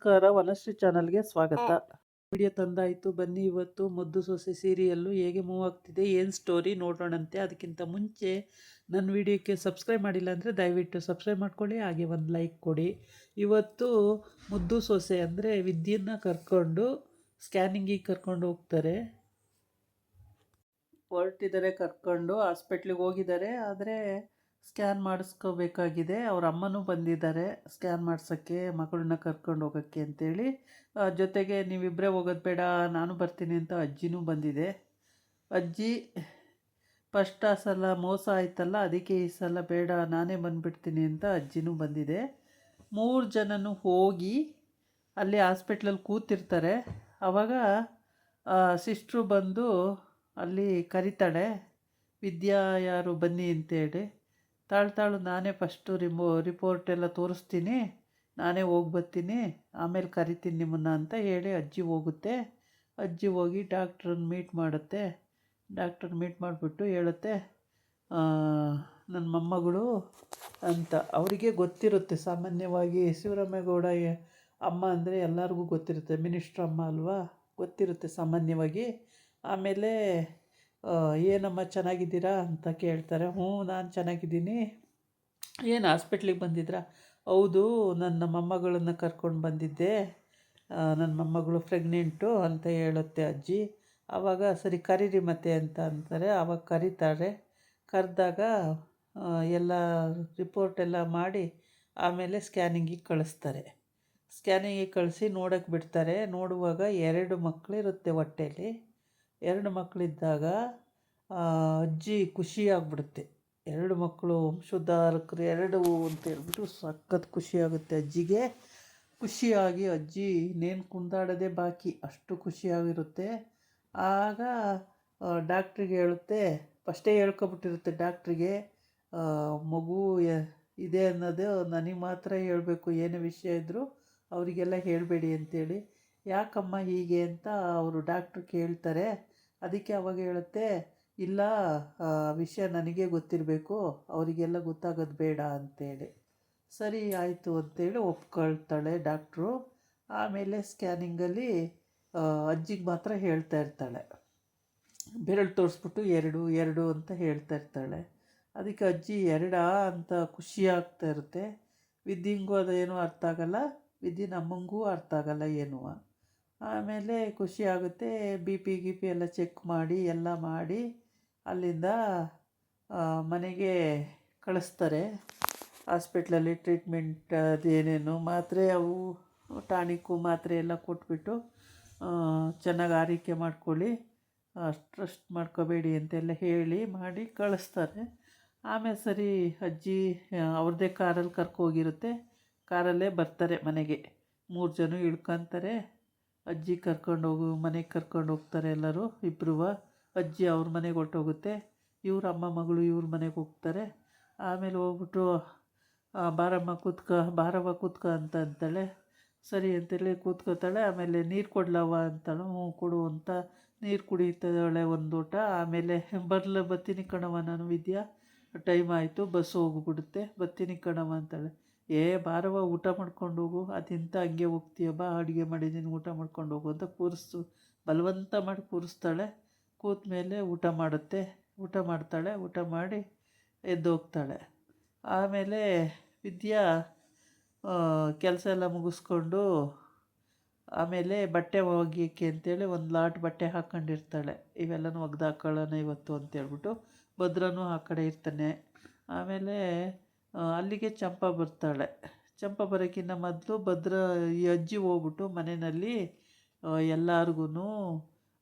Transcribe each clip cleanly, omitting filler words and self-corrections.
ನಮಸ್ಕಾರ, ವನಶ್ರೀ ಚಾನಲ್ಗೆ ಸ್ವಾಗತ. ವಿಡಿಯೋ ತಂದಾಯಿತು, ಬನ್ನಿ ಇವತ್ತು ಮುದ್ದು ಸೊಸೆ ಸೀರಿಯಲ್ಲು ಹೇಗೆ ಮೂವ್ ಆಗ್ತಿದೆ, ಏನು ಸ್ಟೋರಿ ನೋಡೋಣಂತೆ. ಅದಕ್ಕಿಂತ ಮುಂಚೆ ನನ್ನ ವಿಡಿಯೋಕ್ಕೆ ಸಬ್ಸ್ಕ್ರೈಬ್ ಮಾಡಿಲ್ಲ ಅಂದರೆ ದಯವಿಟ್ಟು ಸಬ್ಸ್ಕ್ರೈಬ್ ಮಾಡ್ಕೊಳ್ಳಿ, ಹಾಗೆ ಒಂದು ಲೈಕ್ ಕೊಡಿ. ಇವತ್ತು ಮುದ್ದು ಸೊಸೆ ಅಂದರೆ ವಿದ್ಯೆಯನ್ನು ಕರ್ಕೊಂಡು ಸ್ಕ್ಯಾನಿಂಗಿಗೆ ಕರ್ಕೊಂಡು ಹೋಗ್ತಾರೆ. ಹೊರಟಿದ್ದಾರೆ, ಕರ್ಕೊಂಡು ಹಾಸ್ಪಿಟ್ಲಿಗೆ ಹೋಗಿದ್ದಾರೆ. ಆದರೆ ಸ್ಕ್ಯಾನ್ ಮಾಡಿಸ್ಕೋಬೇಕಾಗಿದೆ. ಅವ್ರ ಅಮ್ಮನೂ ಬಂದಿದ್ದಾರೆ ಸ್ಕ್ಯಾನ್ ಮಾಡ್ಸೋಕ್ಕೆ, ಮಗಳನ್ನ ಕರ್ಕೊಂಡು ಹೋಗೋಕ್ಕೆ ಅಂತೇಳಿ. ಜೊತೆಗೆ ನೀವಿಬ್ಬರೇ ಹೋಗೋದು ಬೇಡ, ನಾನು ಬರ್ತೀನಿ ಅಂತ ಅಜ್ಜಿನೂ ಬಂದಿದೆ. ಅಜ್ಜಿ ಫಸ್ಟ್ ಆ ಸಲ ಮೋಸ ಆಯ್ತಲ್ಲ, ಅದಕ್ಕೆ ಈ ಸಲ ಬೇಡ ನಾನೇ ಬಂದುಬಿಡ್ತೀನಿ ಅಂತ ಅಜ್ಜಿನೂ ಬಂದಿದೆ. 3 ಜನನೂ ಹೋಗಿ ಅಲ್ಲಿ ಹಾಸ್ಪಿಟ್ಲಲ್ಲಿ ಕೂತಿರ್ತಾರೆ. ಆವಾಗ ಸಿಸ್ಟ್ರು ಬಂದು ಅಲ್ಲಿ ಕರಿತಾಳೆ, ವಿದ್ಯಾ ಯಾರು ಬನ್ನಿ ಅಂತೇಳಿ. ತಾಳು ನಾನೇ ಫಸ್ಟು ರಿಪೋರ್ಟ್ ಎಲ್ಲ ತೋರಿಸ್ತೀನಿ, ನಾನೇ ಹೋಗಿ ಬರ್ತೀನಿ, ಆಮೇಲೆ ಕರಿತೀನಿ ನಿಮ್ಮನ್ನು ಅಂತ ಹೇಳಿ ಅಜ್ಜಿ ಹೋಗುತ್ತೆ. ಅಜ್ಜಿ ಹೋಗಿ ಡಾಕ್ಟ್ರನ್ನ ಮೀಟ್ ಮಾಡುತ್ತೆ. ಡಾಕ್ಟ್ರನ್ನ ಮೀಟ್ ಮಾಡಿಬಿಟ್ಟು ಹೇಳುತ್ತೆ, ನನ್ನ ಮೊಮ್ಮಗಳು ಅಂತ. ಅವರಿಗೆ ಗೊತ್ತಿರುತ್ತೆ, ಸಾಮಾನ್ಯವಾಗಿ ಶಿವರಾಮೇಗೌಡ ಅಮ್ಮ ಅಂದರೆ ಎಲ್ಲರಿಗೂ ಗೊತ್ತಿರುತ್ತೆ, ಮಿನಿಸ್ಟ್ರ್ ಅಮ್ಮ ಅಲ್ವಾ, ಗೊತ್ತಿರುತ್ತೆ ಸಾಮಾನ್ಯವಾಗಿ. ಆಮೇಲೆ ಏನಮ್ಮ ಚೆನ್ನಾಗಿದ್ದೀರಾ ಅಂತ ಕೇಳ್ತಾರೆ. ಹ್ಞೂ ನಾನು ಚೆನ್ನಾಗಿದ್ದೀನಿ. ಏನು ಹಾಸ್ಪಿಟ್ಲಿಗೆ ಬಂದಿದ್ರಾ? ಹೌದು, ನನ್ನ ಮೊಮ್ಮಗಳನ್ನು ಕರ್ಕೊಂಡು ಬಂದಿದ್ದೆ, ನನ್ನ ಮೊಮ್ಮಗಳು ಪ್ರೆಗ್ನೆಂಟು ಅಂತ ಹೇಳುತ್ತೆ ಅಜ್ಜಿ. ಆವಾಗ ಸರಿ ಕರೀರಿ ಮತ್ತೆ ಅಂತ ಅಂತಾರೆ. ಆವಾಗ ಕರೀತಾರೆ. ಕರೆದಾಗ ಎಲ್ಲ ರಿಪೋರ್ಟೆಲ್ಲ ಮಾಡಿ ಆಮೇಲೆ ಸ್ಕ್ಯಾನಿಂಗಿಗೆ ಕಳಿಸ್ತಾರೆ. ಸ್ಕ್ಯಾನಿಂಗಿಗೆ ಕಳಿಸಿ ನೋಡೋಕ್ಕೆ ಬಿಡ್ತಾರೆ. ನೋಡುವಾಗ 2 ಮಕ್ಕಳಿರುತ್ತೆ ಹೊಟ್ಟೆಯಲ್ಲಿ. 2 ಮಕ್ಕಳಿದ್ದಾಗ ಅಜ್ಜಿ ಖುಷಿಯಾಗ್ಬಿಡುತ್ತೆ. 2 ಮಕ್ಕಳು ವಂಶೋದ್ಧಾರಕರು 2 ಅಂತ ಹೇಳ್ಬಿಟ್ಟು ಸಖತ್ ಖುಷಿಯಾಗುತ್ತೆ ಅಜ್ಜಿಗೆ. ಖುಷಿಯಾಗಿ ಅಜ್ಜಿ ನೇನು ಕುಂದಾಡೋದೇ ಬಾಕಿ, ಅಷ್ಟು ಖುಷಿಯಾಗಿರುತ್ತೆ. ಆಗ ಡಾಕ್ಟ್ರಿಗೆ ಹೇಳುತ್ತೆ, ಫಸ್ಟೇ ಹೇಳ್ಕೊಬಿಟ್ಟಿರುತ್ತೆ ಡಾಕ್ಟ್ರಿಗೆ, ಮಗು ಇದೆ ಅನ್ನೋದು ನನಗೆ ಮಾತ್ರ ಹೇಳಬೇಕು, ಏನೇ ವಿಷಯ ಇದ್ದರೂ ಅವರಿಗೆಲ್ಲ ಹೇಳಬೇಡಿ ಅಂತೇಳಿ. ಯಾಕಮ್ಮ ಹೀಗೆ ಅಂತ ಅವರು ಡಾಕ್ಟ್ರು ಕೇಳ್ತಾರೆ. ಅದಕ್ಕೆ ಅವಾಗ ಹೇಳುತ್ತೆ, ಇಲ್ಲ ವಿಷಯ ನನಗೆ ಗೊತ್ತಿರಬೇಕು, ಅವರಿಗೆಲ್ಲ ಗೊತ್ತಾಗೋದು ಬೇಡ ಅಂತೇಳಿ. ಸರಿ ಆಯಿತು ಅಂತೇಳಿ ಒಪ್ಕೊಳ್ತಾಳೆ ಡಾಕ್ಟ್ರು. ಆಮೇಲೆ ಸ್ಕ್ಯಾನಿಂಗಲ್ಲಿ ಅಜ್ಜಿಗೆ ಮಾತ್ರ ಹೇಳ್ತಾ ಇರ್ತಾಳೆ, ಬೆರಳು ತೋರಿಸ್ಬಿಟ್ಟು 2 ಅಂತ ಹೇಳ್ತಾ ಇರ್ತಾಳೆ. ಅದಕ್ಕೆ ಅಜ್ಜಿ 2 ಅಂತ ಖುಷಿ ಆಗ್ತಾ ಇರುತ್ತೆ. ವಿದ್ಯೆಂಗೂ ಅದೇನೂ ಅರ್ಥ ಆಗಲ್ಲ, ವಿದ್ಯೆ ನಮ್ಮಂಗೂ ಅರ್ಥ ಆಗಲ್ಲ ಏನೂ. ಆಮೇಲೆ ಖುಷಿ ಆಗುತ್ತೆ. ಬಿ ಪಿ ಎಲ್ಲ ಚೆಕ್ ಮಾಡಿ ಎಲ್ಲ ಮಾಡಿ ಅಲ್ಲಿಂದ ಮನೆಗೆ ಕಳಿಸ್ತಾರೆ. ಹಾಸ್ಪಿಟ್ಲಲ್ಲಿ ಟ್ರೀಟ್ಮೆಂಟ್ ಅದೇನೇನು ಮಾತ್ರೆ, ಅವು ಟಾನಿಕ್ಕು ಮಾತ್ರೆ ಎಲ್ಲ ಕೊಟ್ಬಿಟ್ಟು ಚೆನ್ನಾಗಿ ಆರೈಕೆ ಮಾಡ್ಕೊಳ್ಳಿ, ಟ್ರಸ್ಟ್ ಮಾಡ್ಕೋಬೇಡಿ ಅಂತೆಲ್ಲ ಹೇಳಿ ಮಾಡಿ ಕಳಿಸ್ತಾರೆ. ಆಮೇಲೆ ಸರಿ ಅಜ್ಜಿ ಅವ್ರದ್ದೇ ಕಾರಲ್ಲಿ ಕರ್ಕೋಗಿರುತ್ತೆ. ಕಾರಲ್ಲೇ ಬರ್ತಾರೆ ಮನೆಗೆ. 3 ಜನ ಇಳ್ಕೊತಾರೆ. ಅಜ್ಜಿ ಮನೆಗೆ ಕರ್ಕೊಂಡು ಹೋಗ್ತಾರೆ ಎಲ್ಲರೂ, ಇಬ್ಬರು. ಅಜ್ಜಿ ಅವ್ರ ಮನೆಗೆ ಹೊರ್ಟೋಗುತ್ತೆ, ಇವ್ರ ಅಮ್ಮ ಮಗಳು ಇವ್ರ ಮನೆಗೆ ಹೋಗ್ತಾರೆ. ಆಮೇಲೆ ಹೋಗ್ಬಿಟ್ಟು ಬಾರವ್ವ ಕೂತ್ಕ ಅಂತ ಅಂತಾಳೆ. ಸರಿ ಅಂತೇಳಿ ಕೂತ್ಕೋತಾಳೆ. ಆಮೇಲೆ ನೀರು ಕೊಡ್ಲವ್ವ ಅಂತಾಳು. ಹ್ಞೂ ಕೊಡು ಅಂತ ನೀರು ಕುಡಿತಾಳೆ ಒಂದು ಲೋಟ. ಆಮೇಲೆ ಬರ್ತೀನಿ ಕಣವ್ವ ನಾನು ವಿದ್ಯಾ, ಟೈಮ್ ಆಯಿತು, ಬಸ್ ಹೋಗ್ಬಿಡುತ್ತೆ, ಬರ್ತೀನಿ ಕಣವ್ವ ಅಂತಾಳೆ. ಬಾರವ್ವ ಊಟ ಮಾಡ್ಕೊಂಡು ಹೋಗು, ಅದೆಂತ ಹಂಗೆ ಹೋಗ್ತೀಯ, ಬಾ ಅಡುಗೆ ಮಾಡಿದ್ದೀನಿ ಊಟ ಮಾಡ್ಕೊಂಡು ಹೋಗು ಅಂತ ಬಲವಂತ ಮಾಡಿ ಕೂರಿಸ್ತಾಳೆ. ಕೂತ ಮೇಲೆ ಊಟ ಮಾಡುತ್ತೆ, ಊಟ ಮಾಡ್ತಾಳೆ. ಊಟ ಮಾಡಿ ಎದ್ದೋಗ್ತಾಳೆ. ಆಮೇಲೆ ವಿದ್ಯಾ ಕೆಲಸ ಎಲ್ಲ ಮುಗಿಸ್ಕೊಂಡು ಆಮೇಲೆ ಬಟ್ಟೆ ಒಗೆಯೋಕ್ಕೆ ಅಂತೇಳಿ ಒಂದು ಲಾಟ್ ಬಟ್ಟೆ ಹಾಕ್ಕೊಂಡಿರ್ತಾಳೆ. ಇವೆಲ್ಲನೂ ಒಗ್ದು ಹಾಕ್ಕೊಳ್ಳೋಣ ಇವತ್ತು ಅಂತೇಳ್ಬಿಟ್ಟು. ಭದ್ರನೂ ಆ ಕಡೆ ಇರ್ತಾನೆ. ಆಮೇಲೆ ಅಲ್ಲಿಗೆ ಚಂಪಾ ಬರ್ತಾಳೆ. ಚಂಪಾ ಬರೋಕ್ಕಿಂತ ಮೊದಲು ಈ ಅಜ್ಜಿ ಹೋಗ್ಬಿಟ್ಟು ಮನೆಯಲ್ಲಿ ಎಲ್ಲರಿಗೂ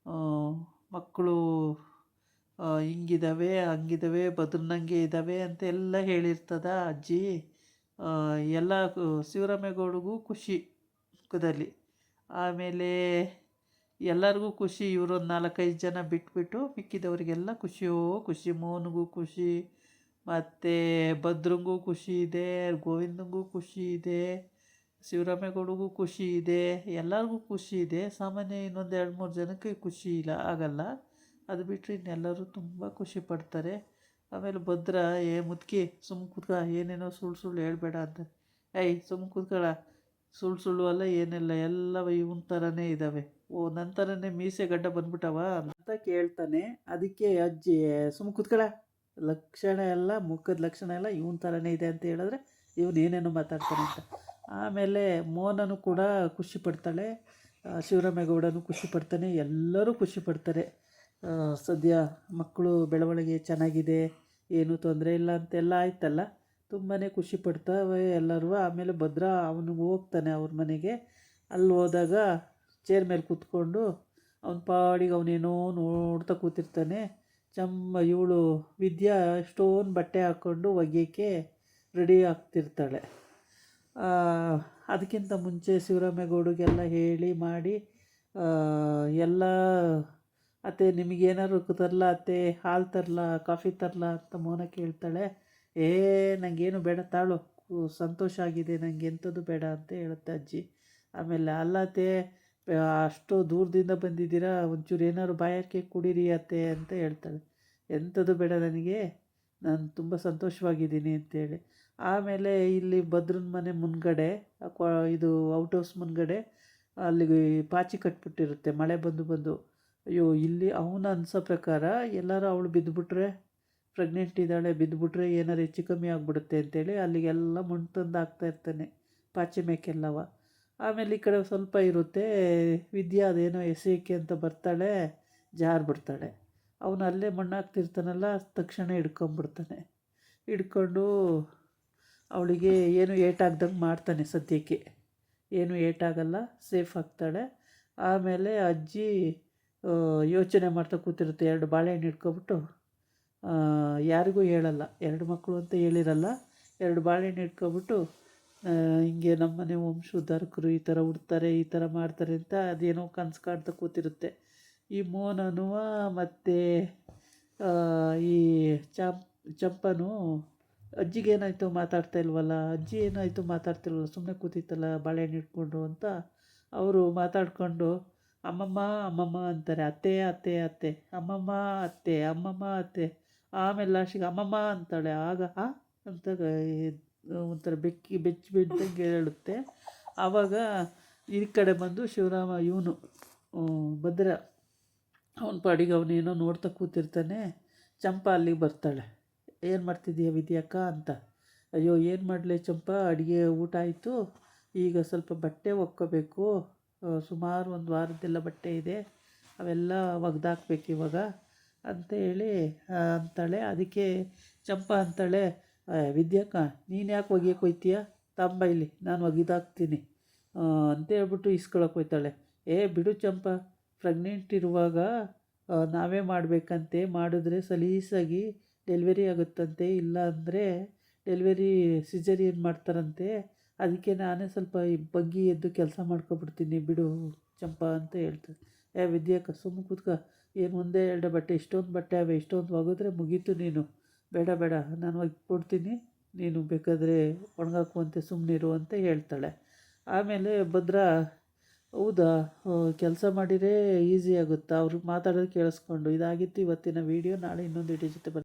ಮಕ್ಕಳು ಹಿಂಗಿದ್ದಾವೆ ಹಂಗಿದ್ದಾವೆ ಭದ್ರನಂಗೆ ಇದ್ದಾವೆ ಅಂತೆಲ್ಲ ಹೇಳಿರ್ತದ ಅಜ್ಜಿ. ಎಲ್ಲ ಶಿವರಾಮೇಗೌಡಗೂ ಖುಷಿ ಮುಖದಲ್ಲಿ. ಆಮೇಲೆ ಎಲ್ಲರಿಗೂ ಖುಷಿ. ಇವರೊಂದು 4-5 ಜನ ಬಿಟ್ಬಿಟ್ಟು ಮಿಕ್ಕಿದವರಿಗೆಲ್ಲ ಖುಷಿಯೋ ಖುಷಿ. ಮೋಹನ್ಗೂ ಖುಷಿ, ಮತ್ತು ಭದ್ರಂಗೂ ಖುಷಿ ಇದೆ, ಗೋವಿಂದಂಗೂ ಖುಷಿ ಇದೆ, ಶಿವರಾಮೇಗೌಡಗೂ ಖುಷಿ ಇದೆ, ಎಲ್ಲರಿಗೂ ಖುಷಿ ಇದೆ. ಸಾಮಾನ್ಯ ಇನ್ನೊಂದು 2-3 ಜನಕ್ಕೆ ಖುಷಿ ಆಗಲ್ಲ. ಅದು ಬಿಟ್ಟರೆ ಇನ್ನೆಲ್ಲರೂ ತುಂಬ ಖುಷಿ ಪಡ್ತಾರೆ. ಆಮೇಲೆ ಭದ್ರ, ಮುದುಕಿ ಸುಮ್ಮ ಕೂತ್ಕ, ಏನೇನೋ ಸುಳ್ಳು ಹೇಳ್ಬೇಡ ಅಂತ. ಸುಮ್ಮ ಕೂತ್ಕೊಳ್ಳ, ಸುಳ್ಳು ಸುಳ್ಳು ಅಲ್ಲ ಏನಿಲ್ಲ, ಎಲ್ಲವ ಇವನ ಥರನೇ ಇದ್ದಾವೆ. ಓ ನನ್ನ ಥರನೇ ಮೀಸೆ ಗಡ್ಡ ಬಂದ್ಬಿಟ್ಟವ ಅಂತ ಕೇಳ್ತಾನೆ. ಅದಕ್ಕೆ ಅಜ್ಜಿ ಸುಮ್ಮ ಕೂತ್ಕೊಳ, ಲಕ್ಷಣ ಎಲ್ಲ ಮುಖದ ಲಕ್ಷಣ ಎಲ್ಲ ಇವನ ಥರನೇ ಇದೆ ಅಂತ ಹೇಳಿದ್ರೆ ಇವನು ಏನೇನೋ ಮಾತಾಡ್ತಾನೆ ಅಂತ. ಆಮೇಲೆ ಮೋನನು ಕೂಡ ಖುಷಿ ಪಡ್ತಾಳೆ, ಶಿವರಾಮೇಗೌಡನು ಖುಷಿ ಪಡ್ತಾನೆ, ಎಲ್ಲರೂ ಖುಷಿ ಪಡ್ತಾರೆ. ಸದ್ಯ ಮಕ್ಕಳು ಬೆಳವಣಿಗೆ ಚೆನ್ನಾಗಿದೆ, ಏನೂ ತೊಂದರೆ ಇಲ್ಲ ಅಂತೆಲ್ಲ ಆಯ್ತಲ್ಲ, ತುಂಬಾ ಖುಷಿ ಪಡ್ತಾವೆ ಎಲ್ಲರೂ. ಆಮೇಲೆ ಭದ್ರಾ ಅವನು ಹೋಗ್ತಾನೆ ಅವ್ರ ಮನೆಗೆ. ಅಲ್ಲಿ ಹೋದಾಗ ಚೇರ್ ಮೇಲೆ ಕೂತ್ಕೊಂಡು ಅವನ ಪಾಡಿಗೆ ಅವನೇನೋ ನೋಡ್ತಾ ಕೂತಿರ್ತಾನೆ. ಇವಳು ವಿದ್ಯಾ ಎಷ್ಟೊಂದು ಬಟ್ಟೆ ಹಾಕ್ಕೊಂಡು ಒಗೆಯೋಕ್ಕೆ ರೆಡಿ ಆಗ್ತಿರ್ತಾಳೆ. ಅದಕ್ಕಿಂತ ಮುಂಚೆ ಶಿವರಾಮೇಗೌಡಗೆಲ್ಲ ಹೇಳಿ ಮಾಡಿ ಎಲ್ಲ, ಅತ್ತೆ ನಿಮಗೇನಾದ್ರು ತರಲಾ ಅತ್ತೆ, ಹಾಲು ತರಲಾ, ಕಾಫಿ ತರಲಾ ಅಂತ ಮೋನ ಕೇಳ್ತಾಳೆ. ನನಗೇನು ಬೇಡ ತಾಳು, ಸಂತೋಷ ಆಗಿದೆ, ನನಗೆ ಎಂಥದ್ದು ಬೇಡ ಅಂತ ಹೇಳುತ್ತೆ ಅಜ್ಜಿ. ಆಮೇಲೆ ಅಲ್ಲತ್ತೆ ಅಷ್ಟು ದೂರದಿಂದ ಬಂದಿದ್ದೀರಾ, ಒಂಚೂರು ಏನಾದ್ರು ಬಾಯಾರಿಕೆ ಕುಡೀರಿ ಅತ್ತೆ ಅಂತ ಹೇಳ್ತಾಳೆ. ಎಂಥದ್ದು ಬೇಡ ನನಗೆ, ನಾನು ತುಂಬ ಸಂತೋಷವಾಗಿದ್ದೀನಿ ಅಂತೇಳಿ. ಆಮೇಲೆ ಇಲ್ಲಿ ಭದ್ರನ ಮನೆ ಮುಂದ್ಗಡೆ ಇದು ಔಟ್ ಹೌಸ್ ಮುಂದ್ಗಡೆ ಅಲ್ಲಿಗೆ ಪಾಚಿ ಕಟ್ಬಿಟ್ಟಿರುತ್ತೆ ಮಳೆ ಬಂದು ಬಂದು. ಅಯ್ಯೋ ಇಲ್ಲಿ ಅವನು ಅನ್ಸೋ ಪ್ರಕಾರ ಎಲ್ಲರೂ ಅವಳು ಬಿದ್ದುಬಿಟ್ರೆ, ಪ್ರೆಗ್ನೆಂಟ್ ಇದ್ದಾಳೆ, ಬಿದ್ದುಬಿಟ್ರೆ ಏನಾರು ಹೆಚ್ಚು ಕಮ್ಮಿ ಆಗಿಬಿಡುತ್ತೆ ಅಂತೇಳಿ ಅಲ್ಲಿಗೆಲ್ಲ ಮಣ್ಣು ತಂದು ಹಾಕ್ತಾಯಿರ್ತಾನೆ ಪಾಚಿ ಮೇಕೆಲ್ಲವ. ಆಮೇಲೆ ಈ ಕಡೆ ಸ್ವಲ್ಪ ಇರುತ್ತೆ, ವಿದ್ಯಾ ಅದೇನೋ ಎಸೆಯೋಕ್ಕೆ ಅಂತ ಬರ್ತಾಳೆ, ಜಾರ್ಬಿಡ್ತಾಳೆ. ಅವನು ಅಲ್ಲೇ ಮಣ್ಣು ಹಾಕ್ತಿರ್ತಾನಲ್ಲ, ತಕ್ಷಣ ಹಿಡ್ಕೊಂಬಿಡ್ತಾನೆ. ಹಿಡ್ಕೊಂಡು ಅವಳಿಗೆ ಏನು ಏಟಾಗ್ದಂಗೆ ಮಾಡ್ತಾನೆ. ಸದ್ಯಕ್ಕೆ ಏನು ಏಟಾಗಲ್ಲ, ಸೇಫ್ ಆಗ್ತಾಳೆ. ಆಮೇಲೆ ಅಜ್ಜಿ ಯೋಚನೆ ಮಾಡ್ತಾ ಕೂತಿರುತ್ತೆ. 2 ಬಾಳೆಹಣ್ಣು ಹಿಡ್ಕೊಬಿಟ್ಟು, ಯಾರಿಗೂ ಹೇಳಲ್ಲ, 2 ಮಕ್ಕಳು ಅಂತ ಹೇಳಿರಲ್ಲ, 2 ಬಾಳೆಹಣ್ಣು ಹಿಡ್ಕೊಬಿಟ್ಟು ಹಿಂಗೆ ನಮ್ಮನೆ ವಂಶೋದ್ಧಾರಕರು ಈ ಥರ ಹುಡ್ತಾರೆ, ಈ ಥರ ಮಾಡ್ತಾರೆ ಅಂತ ಅದೇನೋ ಕನಸು ಕಾಣ್ತಾ ಕೂತಿರುತ್ತೆ. ಈ ಮೋನನು ಮತ್ತು ಈ ಚಂಪನು ಅಜ್ಜಿಗೇನಾಯಿತು ಮಾತಾಡ್ತಾ ಇಲ್ವಲ್ಲ, ಅಜ್ಜಿ ಏನಾಯಿತು ಮಾತಾಡ್ತಿಲ್ವಲ್ಲ, ಸುಮ್ಮನೆ ಕೂತಿತ್ತಲ್ಲ ಬಾಳೆಹಣ್ಣು ಇಟ್ಕೊಂಡು ಅಂತ ಅವರು ಮಾತಾಡ್ಕೊಂಡು ಅಮ್ಮಮ್ಮ ಅಮ್ಮಮ್ಮ ಅಂತಾರೆ. ಅತ್ತೆ ಅತ್ತೆ ಅತ್ತೆ, ಅಮ್ಮಮ್ಮ ಅತ್ತೆ, ಅಮ್ಮಮ್ಮ ಅತ್ತೆ. ಆಮೇಲೆ ಲಾಸ್ಟಿಗೆ ಅಮ್ಮಮ್ಮ ಅಂತಾಳೆ. ಆಗ ಅಂತ ಒಂಥರ ಬೆಚ್ಚಿ ಬಿದ್ದಂಗೆ ಹೇಳುತ್ತೆ. ಆವಾಗ ಈ ಕಡೆ ಬಂದು ಶಿವರಾಮ ಇವನು ಭದ್ರ ಅವನ ಪಾಡಿಗೆ ಅವನೇನೋ ನೋಡ್ತಾ ಕೂತಿರ್ತಾನೆ. ಚಂಪಾ ಅಲ್ಲಿಗೆ ಬರ್ತಾಳೆ. ಏನು ಮಾಡ್ತಿದ್ದೀಯ ವಿದ್ಯಾಕ್ಕ ಅಂತ. ಅಯ್ಯೋ ಏನು ಮಾಡಲಿ ಚಂಪಾ, ಅಡುಗೆ ಊಟ ಆಯಿತು, ಈಗ ಸ್ವಲ್ಪ ಬಟ್ಟೆ ಒಕ್ಕೋಬೇಕು, ಸುಮಾರು 1 ವಾರದ್ದೆಲ್ಲ ಬಟ್ಟೆ ಇದೆ, ಅವೆಲ್ಲ ಒಗ್ದಾಕ್ಬೇಕು ಇವಾಗ ಅಂತ ಹೇಳಿ ಅಂತಾಳೆ. ಅದಕ್ಕೆ ಚಂಪಾ ಅಂತಾಳೆ, ವಿದ್ಯಾಕ್ಕ ನೀನು ಯಾಕೆ ಒಗಿಯಕ್ಕೆ ಹೋಯ್ತೀಯ, ತಂಬ ಇಲ್ಲಿ ನಾನು ಒಗಿದಾಕ್ತೀನಿ ಅಂತ ಹೇಳ್ಬಿಟ್ಟು ಇಸ್ಕೊಳಕ್ಕೆ ಹೋಯ್ತಾಳೆ. ಬಿಡು ಚಂಪಾ, ಪ್ರೆಗ್ನೆಂಟ್ ಇರುವಾಗ ನಾವೇ ಮಾಡಬೇಕಂತೆ, ಮಾಡಿದ್ರೆ ಸಲೀಸಾಗಿ ಡೆಲಿವರಿ ಆಗುತ್ತಂತೆ, ಇಲ್ಲ ಅಂದರೆ ಡೆಲಿವರಿ ಸಿಜರಿಯನ್ ಮಾಡ್ತಾರಂತೆ, ಅದಕ್ಕೆ ನಾನೇ ಸ್ವಲ್ಪ ಬಗ್ಗಿ ಎದ್ದು ಕೆಲಸ ಮಾಡ್ಕೊಬಿಡ್ತೀನಿ ಬಿಡು ಚಂಪಾ ಅಂತ ಹೇಳ್ತಾರೆ. ವಿದ್ಯಾಕ್ಕ ಸುಮ್ಮನೆ ಕೂತ್ಕ, ಏನು 1-2 ಬಟ್ಟೆ, ಇಷ್ಟೊಂದು ಬಟ್ಟೆ ಅವೆ, ಇಷ್ಟೊಂದು ಒಗೆದ್ರೆ ಮುಗೀತು, ನೀನು ಬೇಡ ಬೇಡ ನಾನು ಒಗ್ಕೊಡ್ತೀನಿ, ನೀನು ಬೇಕಾದರೆ ಒಣಗಾಕುವಂತೆ ಸುಮ್ಮನಿರು ಅಂತ ಹೇಳ್ತಾಳೆ. ಆಮೇಲೆ ಭದ್ರಾ ಹೌದಾ ಕೆಲಸ ಮಾಡಿದರೆ ಈಸಿ ಆಗುತ್ತಾ, ಅವ್ರಿಗೆ ಮಾತಾಡೋದು ಕೇಳಿಸ್ಕೊಂಡು. ಇದಾಗಿತ್ತು ಇವತ್ತಿನ ವೀಡಿಯೋ. ನಾಳೆ ಇನ್ನೊಂದು ವಿಡಿಯೋ ಜೊತೆ